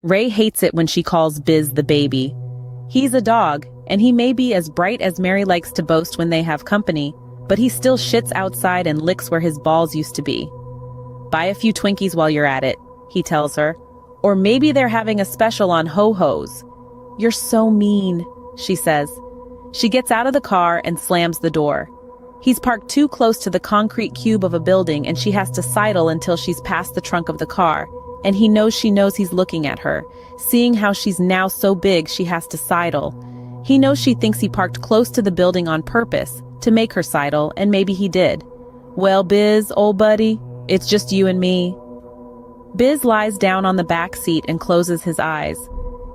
Ray hates it when she calls Biz the baby. He's a dog, and he may be as bright as Mary likes to boast when they have company, but he still shits outside and licks where his balls used to be. Buy a few Twinkies while you're at it, he tells her. Or maybe they're having a special on ho-hos. You're so mean, she says. She gets out of the car and slams the door. He's parked too close to the concrete cube of a building and she has to sidle until she's past the trunk of the car. And he knows she knows he's looking at her, seeing how she's now so big she has to sidle. He knows she thinks he parked close to the building on purpose, to make her sidle, and maybe he did. Well, Biz, old buddy, it's just you and me. Biz lies down on the back seat and closes his eyes.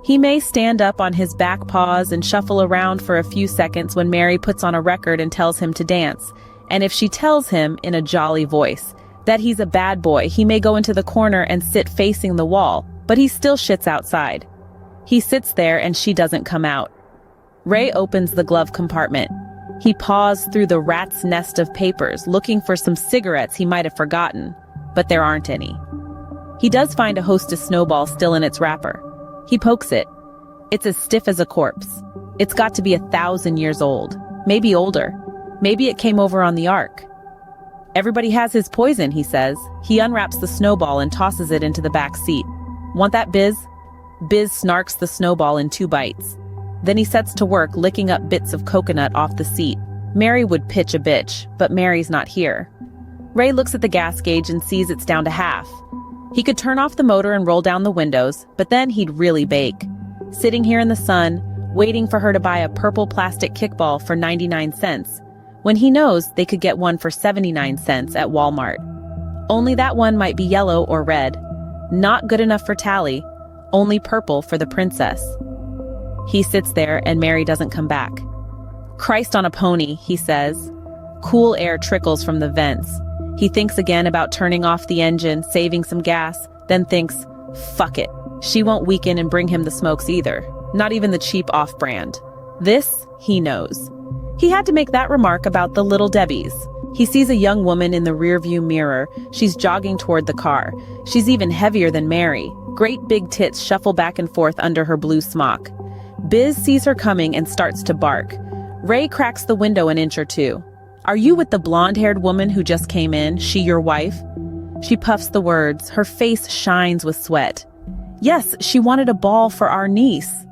He may stand up on his back paws and shuffle around for a few seconds when Mary puts on a record and tells him to dance. And if she tells him, in a jolly voice, that he's a bad boy, he may go into the corner and sit facing the wall, but he still shits outside. He sits there and she doesn't come out. Ray opens the glove compartment. He paws through the rat's nest of papers, looking for some cigarettes he might have forgotten, but there aren't any. He does find a Hostess snowball still in its wrapper. He pokes it. It's as stiff as a corpse. It's got to be 1,000 years old, maybe older. Maybe it came over on the Ark. Everybody has his poison, he says. He unwraps the snowball and tosses it into the back seat. Want that, Biz? Biz snarks the snowball in 2 bites. Then he sets to work licking up bits of coconut off the seat. Mary would pitch a bitch, but Mary's not here. Ray looks at the gas gauge and sees it's down to half. He could turn off the motor and roll down the windows, but then he'd really bake. Sitting here in the sun, waiting for her to buy a purple plastic kickball for 99 cents, when he knows they could get one for 79 cents at Walmart. Only that one might be yellow or red. Not good enough for Tally, only purple for the princess. He sits there and Mary doesn't come back. Christ on a pony, he says. Cool air trickles from the vents. He thinks again about turning off the engine, saving some gas, then thinks, fuck it. She won't weaken and bring him the smokes either. Not even the cheap off-brand. This, he knows. He had to make that remark about the Little Debbies. He sees a young woman in the rearview mirror. She's jogging toward the car. She's even heavier than Mary. Great big tits shuffle back and forth under her blue smock. Biz sees her coming and starts to bark. Ray cracks the window an inch or two. Are you with the blonde-haired woman who just came in? She your wife? She puffs the words. Her face shines with sweat. Yes, she wanted a ball for our niece.